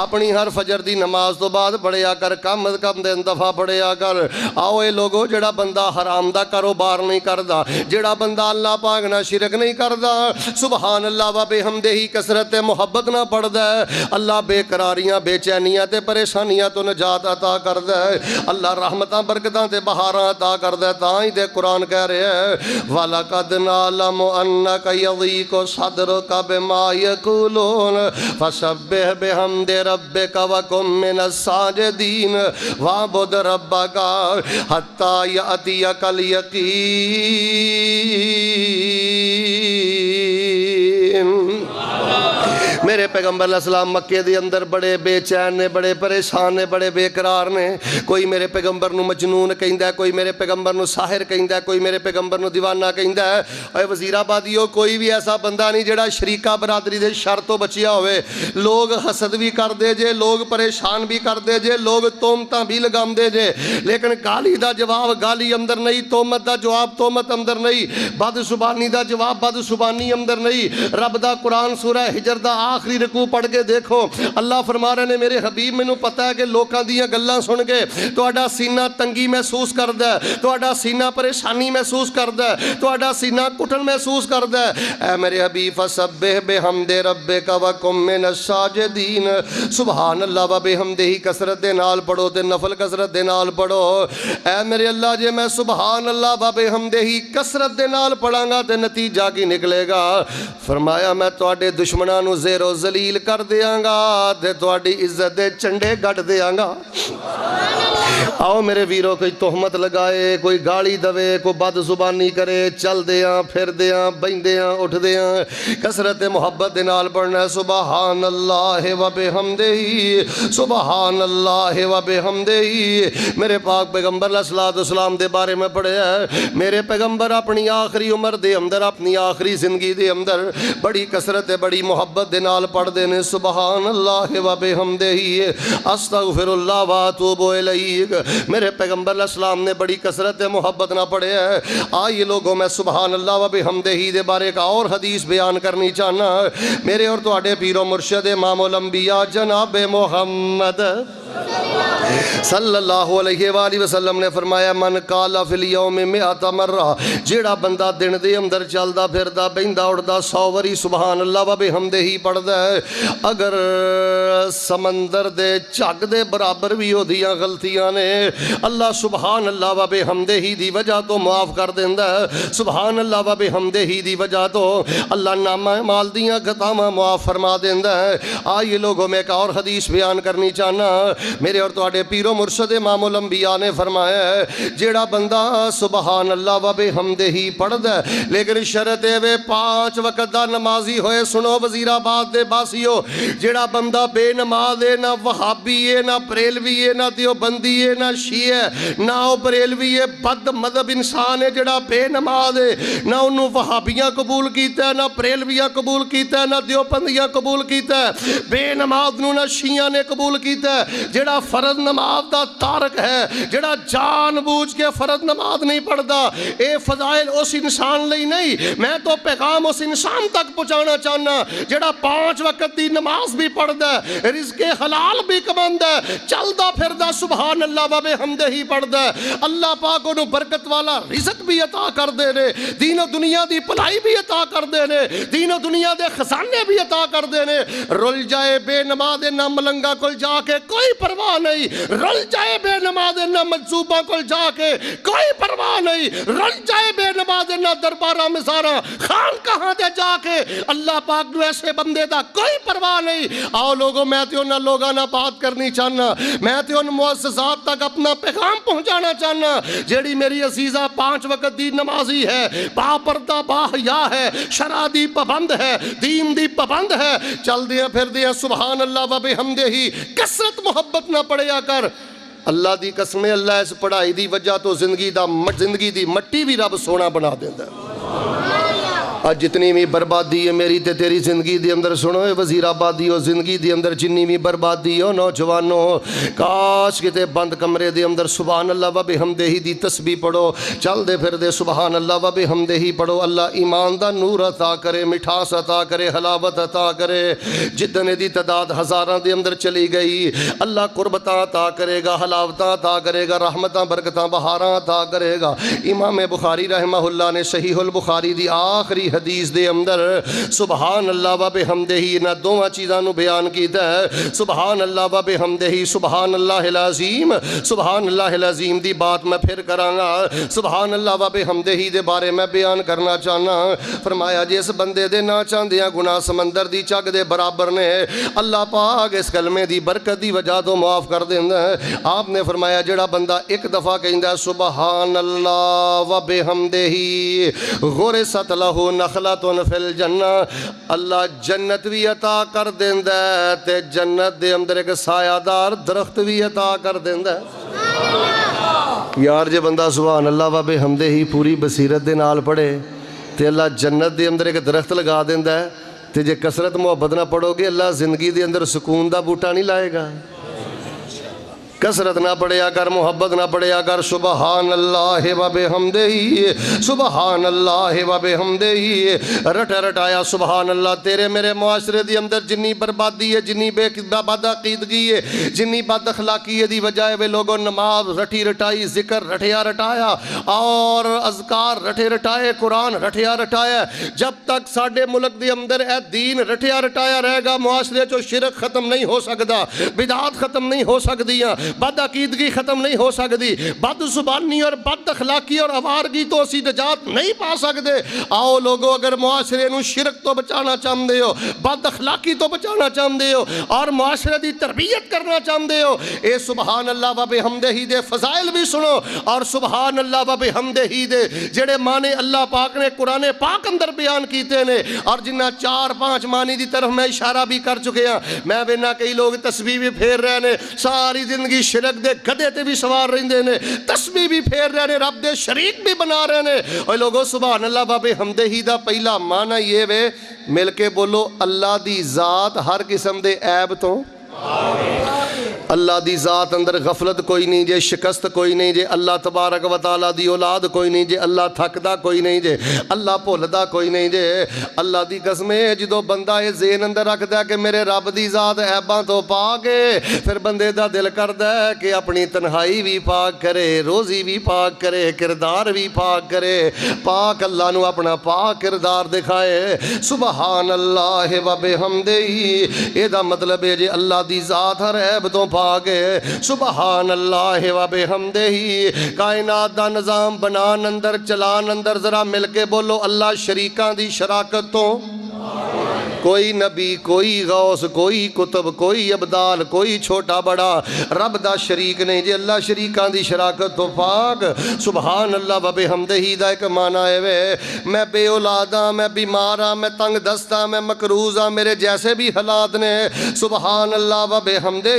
اپنی ہر فجر دی نماز تو بعد پڑھیا کر، کم از کم 3 دفعہ پڑھیا کر۔ آؤ اے لوگوں، جڑا بندہ حرام دا کاروبار نہیں کردا، جڑا بندہ اللہ پاک نہ شرک نہیں کردا، سبحان اللہ و بحمدہ کثرت محبت نہ پڑھدا ہے، اللہ بے قراریاں بے چینیاں تے پریشانیاں تو نجات عطا کردا ہے، اللہ رحمتاں برکتاں تے بہاراں عطا کردا ہے۔ تاں ہی تے قرآن کہہ رہے ہیں وَلَقَدْ نَعْلَمُ أَنَّكَ يَضِيقُ صَدْرُكَ بِمَا يَقُولُونَ فَسَبِّحْ بِحَمْدِ رَبِّكَ وَكُن مِّنَ السَّاجِدِينَ وَاعْبُدْ رَبَّكَ حَتَّى يَأْتِيَكَ الْيَقِينُ۔ میرے پیغمبر علیہ السلام مکے دے اندر بڑے بے چین نے، بڑے پریشان نے، بڑے بے قرار نے۔ کوئی میرے پیغمبر نو مجنون کہندا ہے، کوئی میرے پیغمبر نو ساحر کہندا ہے، کوئی میرے پیغمبر نو دیوانہ کہندا ہے۔ اے وزیر آبادیو، کوئی بھی ایسا بندہ نہیں جڑا شریکہ برادری دے شر تو بچیا ہوئے۔ لوگ حسد بھی کر دے جے، لوگ پریشان بھی کر دے جے، لوگ تہمتاں بھی لگام دے جے، لیکن گالی دا جواب گالی اندر نہیں، تہمت دا جواب تہمت اندر نہیں، بد زبانی دا جواب بد زبانی اندر نہیں۔ رب دا قرآن سورہ ہجر دا آخری رکوع پڑھ کے دیکھو، اللہ فرما رہے نے میرے حبیب مینوں پتہ ہے کہ لوکاں دیاں گلاں سن کے تہاڈا سینہ تنگی محسوس کردا ہے، تہاڈا سینہ پریشانی محسوس کردا ہے، تہاڈا سینہ کٹن محسوس کردا ہے۔ اے میرے حبیب فسبح بحمد ربک وکن من الساجدین، سبحان اللہ و بحمدہ کثرت دے نال پڑھو تے نفل کثرت دے نال پڑھو۔ اے میرے اللہ جے میں سبحان اللہ و بحمدہ کثرت دے نال پڑھاں گا تے نتیجہ کی نکلے گا؟ فرمایا میں تہاڈے دشمناں نو زیر و ذلیل کر دیاں گا تے تہاڈی عزت دے چنڈے گڈ دیاں گا۔ آؤ میرے ویرو، کوئی تہمت لگائے، کوئی گالی دوے، کوئی بد زبانی کرے، چل دیاں پھر دیاں بیندیاں اٹھ دیاں، کثرت محبت دے نال پڑھنا ہے سبحان اللہ و بحمدہ، سبحان اللہ و بحمدہ۔ میرے پاک پیغمبر علیہ السلام دے بارے میں پڑھیا ہے، میرے پیغمبر اپنی آخری عمر دے اندر، اپنی آخری زندگی دے اندر بڑی کثرت بڑی محبت دے نال نال پڑھ دینے سبحان اللہ و بحمدہ استغفر اللہ و اتوب الیہ۔ میرے پیغمبر علیہ السلام نے بڑی کثرت محبت نہ پڑھے ہے۔ آئیے لوگوں میں سبحان اللہ و بحمدہ دے بارے کا اور حدیث بیان کرنی چاہنا۔ میرے اور تواڈے پیر و مرشد امام الانبیاء جناب محمد صلی اللہ علیہ وآلہ وسلم نے فرمایا من قال فی اليوم 100 مرہ، جیڑا بندہ دن دے اندر چلدا پھردا بہندا اڑدا 100 واری سبحان اللہ و بحمدہ پڑھدا ہے، اگر سمندر دے جھگ دے برابر بھی اودیاں غلطیاں نے اللہ سبحان اللہ و بحمدہ دی وجہ تو معاف کر دیندا ہے۔ سبحان اللہ و بحمدہ دی وجہ تو اللہ نامہ مال دیاں خطاواں معاف فرما دیندا ہے۔ آئیے لوگوں میں ایک اور حدیث بیان کرنی چاہنا۔ میرے اور تواڈے پیر و مرشد امام الانبیاء نے فرمایا ہے جیڑا بندہ سبحان اللہ و بحمدہ پڑھدا ہے لیکن شرط ہے وہ 5 وقت دا نمازی ہوئے۔ سنو وزیر آباد دے باسیو، جیڑا بندہ بے نماز ہے، نہ وہابی ہے، نہ بریلوی ہے، نہ دیوبندی ہے، نہ شیعہ ہے، نہ او بریلوی ہے، بد مذہب انسان ہے جیڑا بے نماز ہے، نہ انہوں وہابیاں قبول کیتا ہے، نہ بریلویاں قبول کیتا ہے، نہ دیوبندیاں قبول کیتا ہے، بے نماز نو نہ شیعہ نے قبول کیتا ہے۔ جیڑا فرض نماز دا تارک ہے، جیڑا جان بوجھ کے فرض نماز نہیں پڑھدا، اے فضائل اس انسان لئی نہیں، میں تو پیغام اس انسان تک پہنچانا چاہنا جیڑا 5 وقت دی نماز بھی پڑھدا ہے، رزق حلال بھی کماندا ہے، چلدا پھردا سبحان اللہ و بحمدہ پڑھدا ہے، اللہ پاک انہوں برکت والا رزق بھی عطا کر دے نے، دین و دنیا دی بھلائی بھی عطا کر دے نے، دین و دنیا دے خزانے بھی عطا کر دے نے۔ رل جائے بے نماز نہ ملنگا کول جا کے کوئی پرواہ نہیں، رل جائے بے نماز نہ مجذوبہ کول جا کے کوئی پرواہ نہیں، رل جائے بے نماز نہ دربارہ مزارہ خان کہاں دے جا کے اللہ پاک نو ایسے بندے دا کوئی پرواہ نہیں۔ آؤ لوگوں میں تے انہاں لوگاں نہ بات کرنی چاہنا، میں تے ان مؤسسات تک اپنا پیغام پہنچانا چاہنا جیڑی میری عزیزہ 5 وقت دی نمازی ہے، با پردہ با حیا ہے، شرع دی پابند ہے، دین دی پابند ہے، چل دیاں پھر دیاں سبحان اللہ و بحمدہ کثرت محبت نہ پڑھیا کر۔ اللہ دی قسمیں اللہ اس پڑھائی دی وجہ تو زندگی دی مٹی بھی رب سونا بنا دیندہ ہے۔ آج جتنی بھی بربادی ہے میری تے تیری زندگی دی اندر سنو وزیر آبادی ہو، زندگی دی اندر جنی بھی بربادی ہو نوجوانوں، کاش کتے بند کمرے دی اندر سبحان اللہ و بحمدہ دی تسبیح پڑھو، چل دے پھر دے سبحان اللہ و بحمدہ پڑھو، اللہ ایمان دا نور عطا کرے، مٹھاس عطا کرے، حلاوت عطا کرے۔ جتنے دی تعداد ہزاراں دے اندر چلی گئی اللہ قربتاں عطا کرے گا، حلاوتاں عطا کرے گا، رحمتاں برکتاں بہاراں عطا کرے گا۔ امام بخاری رحمہ اللہ نے صحیح البخاری دی آخری حدیث دے اندر سبحان اللہ و بحمدہ نہ دوواں چیزاں نو بیان کیتا ہے، سبحان اللہ و بحمدہ سبحان اللہ العظیم، سبحان اللہ العظیم دی بات میں پھر کرانگا، سبحان اللہ و بحمدہ دے بارے میں بیان کرنا چاہنا۔ فرمایا جس بندے دے نہ چاندیاں گناہ سمندر دی چگ دے برابر نے، اللہ پاک اس کلمے دی برکت دی وجہ تو معاف کر دیندہ ہے۔ آپ نے فرمایا جڑا بندہ ایک دفعہ کہندہ ہے سبحان اللہ و بحمدہ غرست لہو نخلتن فی الجنہ، اللہ جنت بھی عطا کر دیندہ ہے تے جنت دے اندر ایک سایہ دار درخت بھی عطا کر دیندہ ہے۔ یار جے بندہ سبحان اللہ و بحمدہ پوری بصیرت دے نال پڑھے تے اللہ جنت دے اندر ایک درخت لگا دیندہ ہے، تے جے کثرت محبت نہ پڑھو گے اللہ زندگی دے اندر سکون دا بوٹا نہیں لائے گا۔ کثرت نہ پڑھیا کر، محبت نہ پڑھیا کر، سبحان اللہ و بحمدہ سبحان اللہ و بحمدہ رٹا رٹایا سبحان اللہ۔ تیرے میرے معاشرے دی اندر جنی بربادی ہے، جنی بد عقیدگی ہے، جنی بد اخلاقی ہے دی وجہ ہے وہ لوگوں نماز رٹی رٹائی، ذکر رٹیا رٹایا اور اذکار رٹے رٹائے، قرآن رٹیا رٹایا۔ جب تک ساڑھے ملک دی اندر اے دین رٹیا رٹایا رہے گا معاشرے چو شرک ختم نہیں ہو سکتا، بدعات ختم نہیں ہو سکدیاں، بد عقیدگی ختم نہیں ہو سکتی، بد زبانی اور بد اخلاقی اور آوارگی تو اسی نجات نہیں پا سکتے۔ آؤ لوگو اگر معاشرے نو شرک تو بچانا چاہتے ہو، بد اخلاقی تو بچانا چاہتے ہو اور معاشرے دی تربیت کرنا چاہتے ہو، اے سبحان اللہ و بحمدہ دے فضائل بھی سنو اور سبحان اللہ و بحمدہ دے جڑے معنی اللہ پاک نے قرآن پاک اندر بیان کیتے نے اور جنہ 4-5 معنی دی طرف میں اشارہ بھی کر چکے ہیں۔ میں بنا کئی لوگ تسبیح بھی پھیر رہے ہیں، ساری زندگی زندگی شرک دے گدے تے بھی سوار رہندے نے، تسبیح بھی پھیر رہے نے، رب دے شریک بھی بنا رہے نے۔ اوہ لوگو سبحان اللہ، باب حمدہی دا پہلا معنی یہ وے، مل کے بولو اللہ دی ذات ہر قسم دے عیب تو، اللہ دی ذات اندر غفلت کوئی نہیں جے، شکست کوئی نہیں جے، اللہ تبارک و تعالیٰ دی اولاد کوئی نہیں جے، اللہ تھکدا کوئی نہیں جے، اللہ بھولدا کوئی نہیں جے۔ اللہ دی قسمیں جدو بندہ یہ ذہن اندر رکھدا ہے کہ میرے رب دی ذات عیباں تو پاک ہے، پھر بندے دا دل کردا ہے کہ اپنی تنہائی بھی پاک کرے، روزی بھی پاک کرے، کردار بھی پاک کرے، پاک اللہ نو اپنا پاک کردار دکھائے۔ سبحان اللہ و بحمدہ، یہ دا مطلب ہے جے اللہ دی ذات ہر عیب تو پاک ہے۔ سبحان اللہ و بحمدہ، کائنات دا نظام بنان اندر چلان اندر ذرا مل کے بولو اللہ شریکاں دی شراکت تو، کوئی نبی، کوئی غوث، کوئی کتب، کوئی ابدال، کوئی چھوٹا بڑا رب دا شریک نہیں جی، اللہ شریکاں دی شراکت تو پاک۔ سبحان اللہ و بحمدہ دا ایک معنی ہے وے، میں بے اولاداں، میں بیماراں، میں تنگ دستاں، میں مقروضاں، میرے جیسے بھی حالات نے، سبحان اللہ و بحمدہ،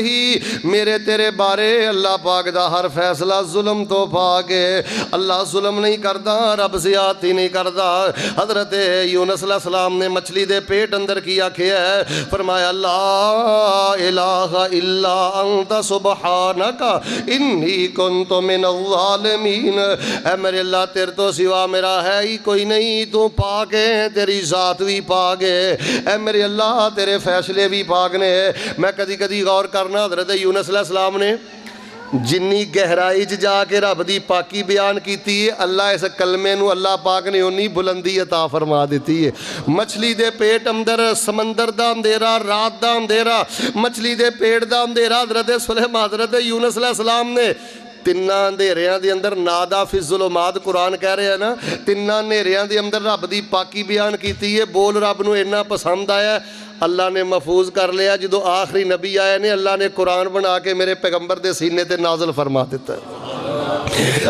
میرے تیرے بارے اللہ پاک دا ہر فیصلہ ظلم تو پاک ہے۔ اللہ ظلم نہیں کردا، رب زیادتی نہیں کردا۔ حضرت یونس علیہ السلام نے مچھلی دے پیٹ اندر کیا ہے، فرمایا لا الہ الا انت سبحانک انی کنت من الظالمین، اے میرے اللہ تیرے تو سوا میرا ہے ہی کوئی نہیں، تو پاک ہے، تیری ذات بھی پاک ہے، اے میرے اللہ تیرے فیصلے بھی پاک نے۔ میں کدی کدی غور کرنا، حضرت یونس علیہ السلام نے جنی گہرائی جا کے رب دی پاکی بیان کیتی ہے، اللہ اس کلمے نو اللہ پاک نے انہی بلندی عطا فرما دیتی ہے۔ مچھلی دے پیٹ اندر سمندر دا اندھیرا، رات دا اندھیرا، مچھلی دے پیٹ دا اندھیرا، حضرت سلیمان، حضرت یونس علیہ السلام نے تنہ اندھیریاں دی اندر نادا فی الظلمات، قرآن کہہ رہے ہیں نا، تنہ اندھیریاں دی اندر رب دی پاکی بیان کیتی ہے، بول رب نو اتنا پسند آیا، اللہ نے محفوظ کر لیا۔ جدو آخری نبی آئے نے اللہ نے قرآن بنا کے میرے پیغمبر دے سینے تے نازل فرما دیتا ہے۔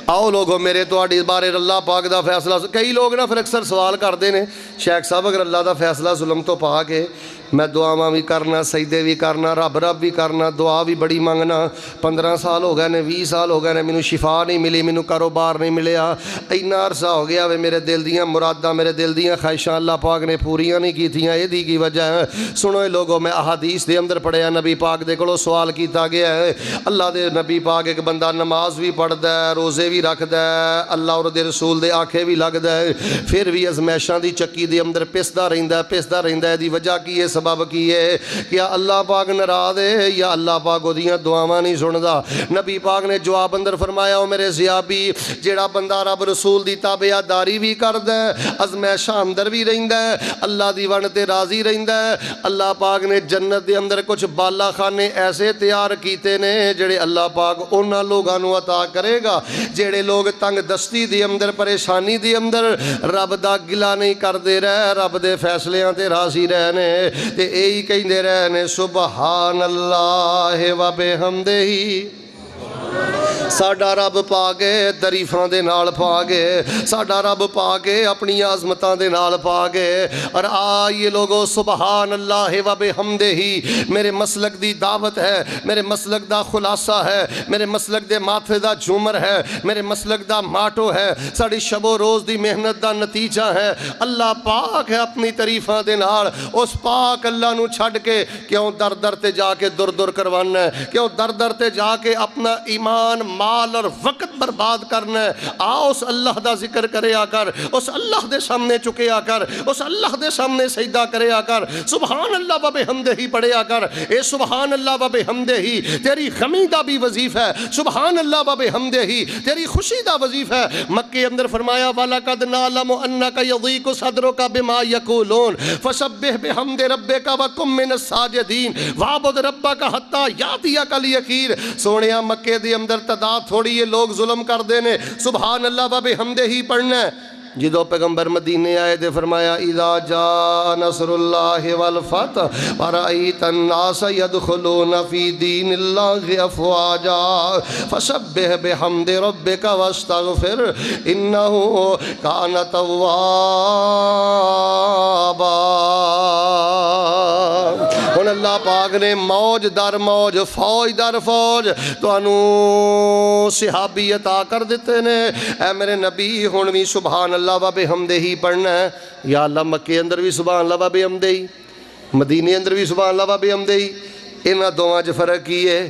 آؤ لوگو میرے تو آڑی بارے اللہ پاک دا فیصلہ، کئی لوگ نا پھر اکثر سوال کردے نے، شیخ صاحب اگر اللہ دا فیصلہ ظلم تو پاک ہے، میں دعاواں بھی کرنا، سجدے بھی کرنا، رب بھی کرنا، دعا بھی بڑی منگنا، 15 سال ہو گئے نے، 20 سال ہو گئے نے، مینوں شفا نہیں ملی، مینوں کاروبار نہیں ملیا، اینا عرصہ ہو گیا وے، میرے دل دیاں مراداں، میرے دل دیاں خواہشاں اللہ پاک نے پوریاں نہیں کیتیاں، یہ دی کی وجہ ہے۔ سنو اے لوگوں، میں احادیث دے اندر پڑھیا، نبی پاک دے کولوں سوال کیتا گیا ہے، اللہ دے نبی پاک ایک بندہ نماز بھی پڑھدا ہے، روزے بھی رکھدا ہے، اللہ اور دے رسول دے آنکھیں بھی لگدا ہے، پھر بھی ازمیشاں دی چکی دے اندر پسدا رہندا ہے، دی وجہ کی ہے، سبب کی ہے؟ کیا اللہ پاک ناراض ہے یا اللہ پاک اودیاں دعاواں نہیں سندا؟ نبی پاک نے جواب اندر فرمایا، او میرے زیابی، جیڑا بندہ رب رسول دی تابعداری بھی کردا ہے، ازمیشاں اندر بھی رہندا ہے، اللہ دی ون تے راضی رہندا ہے، اللہ پاک نے جنت دے اندر کچھ بالا خانے ایسے تیار کیتے نے جڑے اللہ پاک انہاں لوگاں نو عطا کرے گا جڑے لوگ تنگ دستی دے اندر، پریشانی دے اندر رب دا گلہ نہیں کردے رہے، رب دے فیصلیاں تے راضی رہنے، تے یہی کہندے رہنے سبحان اللہ و بحمدہ، ساڈا رب پاک ہے تعریفاں دے نال پاک ہے، ساڈا رب پاک ہے اپنی عظمتاں دے نال پاک ہے۔ اور آئیے لوگو سبحان اللہ و بحمدہ میرے مسلک دی دعوت ہے، میرے مسلک دا خلاصہ ہے، میرے مسلک دے ماتھے دا جھومر ہے، میرے مسلک دا ماٹو ہے، ساڑی شب و روز دی محنت دا نتیجہ ہے۔ اللہ پاک ہے اپنی تعریفاں دے نال، اس پاک اللہ نو چھڑ کے کیوں در در تے جا کے در در کروانا ہے، کیوں در در تے جا کے اپنا ایمان، مال اور وقت برباد کرنا ہے؟ آؤ اس اللہ دا ذکر کرے آ کر، اس اللہ دے سامنے چکے آ کر، اس اللہ دے سامنے سجدہ کرے آ کر، سبحان اللہ و بحمدہ پڑھے آ کر۔ اے سبحان اللہ و بحمدہ تیری غمی دا بھی وظیفہ ہے، سبحان اللہ و بحمدہ تیری خوشی دا وظیفہ ہے۔ مکے اندر فرمایا وَلَقَدْ نَعْلَمُ أَنَّكَ يَضِيقُ صَدْرُكَ بِمَا يَقُولُونَ فَسَبِّحْ بِحَمْدِ رَبِّكَ وَكُن مِّنَ السَّاجِدِينَ وَاعْبُدْ رَبَّكَ حَتَّى يَأْتِيَكَ الْيَقِينُ۔ سونیا مکے دے اندر تعداد تھوڑی یہ لوگ ظلم کر دینے، سبحان اللہ و بحمدہ ہی پڑھنا ہے۔ جدو پیغمبر مدینے آئے دے فرمایا اذا جاء نصر اللہ والفتح ورأیت الناس يدخلون فی دین اللہ افواجا فسبح بحمد ربک واستغفر انہو کان توابا۔ ہن اللہ پاک نے موج در موج فوج در فوج تانوں صحابی عطا کر دیتے نے. اے میرے نبی ہن بھی سبحان اللہ و بحمدہ پڑھنا ہے. یا اللہ مکے اندر بھی سبحان اللہ و بحمدہ، مدینے اندر بھی سبحان اللہ و بحمدہ. انہاں دوواں وچ فرق کی ہے؟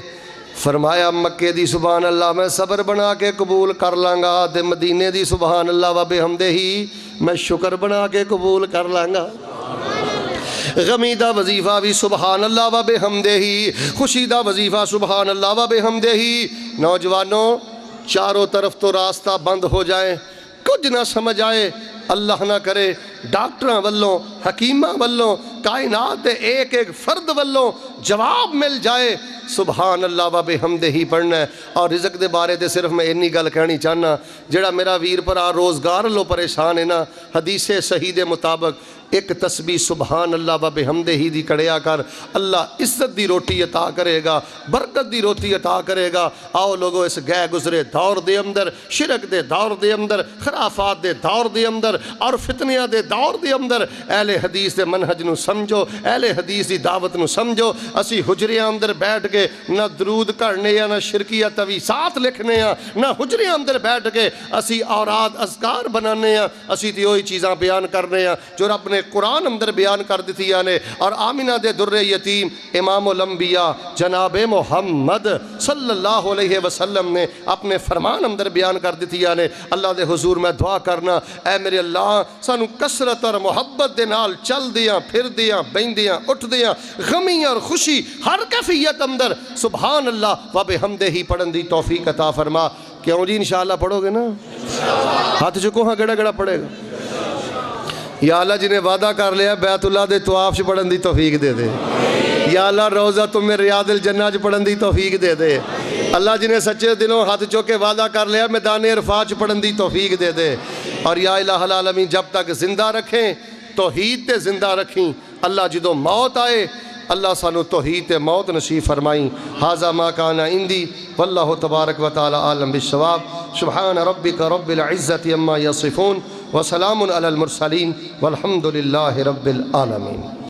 فرمایا مکے دی سبحان اللہ میں صبر بنا کے قبول کر لانگا تے مدینے دی سبحان اللہ و بحمدہ میں شکر بنا کے قبول کر لانگا. غمی دا وظیفہ بھی سبحان اللہ و بحمدہ، خوشی دا وظیفہ سبحان اللہ و بحمدہ. نوجوانوں چاروں طرف تو راستہ بند ہو جائے، کچھ نہ سمجھ آئے، اللہ نہ کرے ڈاکٹراں والوں حکیماں والوں کائنات ایک ایک فرد والوں جواب مل جائے سبحان اللہ و بحمدہ پڑھنا ہے. اور رزق دے بارے تے صرف میں انی گل کہنی چاہنا، جڑا میرا ویر پر روزگار لو پریشان ہے نا، حدیث صحیح دے مطابق ایک تسبیح سبحان اللہ و بحمدہ دی کڑیا کر، اللہ عزت دی روٹی عطا کرے گا، برکت دی روٹی عطا کرے گا. آؤ لوگو اس گئے گزرے دور دے اندر، شرک دے دور دے اندر، خرافات دے دور دے اندر اور فتنیاں دے دور دے اندر اہل حدیث دے منہج نو سمجھو، اہل حدیث دی دعوت نو سمجھو. اسی حجریاں اندر بیٹھ کے نہ درود کرنے یا نہ شرکیہ تویسات لکھنے یا نہ حجریاں اندر بیٹھ کے اسی اوراد اذکار بنانے یا اسی تی ہوئی چیزاں بیان کرنے یا جو رب نے قرآن اندر بیان کر دیتی آنے. اور آمینہ دے در یتیم امام الانبیاء جناب محمد صلی اللہ علیہ وسلم نے اپنے فرمان اندر بیان کر دیتی آنے. اللہ دے حضور میں دعا کرنا، اے میرے اللہ سانو کسرت اور محبت دے نال چل دیاں پھر دیاں بین دیاں اٹھ دیاں غمی اور خوشی ہر کیفیت اندر سبحان اللہ و بحمدہ پڑھن دی توفیق عطا فرما. کیوں جی انشاءاللہ پڑھو گے نا؟ ہاتھ چکو ہاں گڑا گڑا پڑھے گا. یا اللہ جنہیں وعدہ کر لیا بیت اللہ دے طواف چ پڑھن دی توفیق دے دے. یا اللہ روزہ تمہیں ریاض الجنہ چ پڑھن دی توفیق دے دے. اللہ جنہیں سچے دلوں ہاتھ چوکے وعدہ کر لیا میدان عرفات چ پڑھن دی توفیق دے دے. اور یا الہ العالمین جب تک زندہ رکھیں توحید تے زندہ رکھیں. اللہ جدو موت آئے اللہ سانو توحید تے موت نصیب فرمائیں. ھذا ما کان عندی واللہ تبارک و تعالی عالم بالصواب. سبحان ربک رب العزت عما یصفون وسلام علی المرسلین والحمد للہ رب العالمین.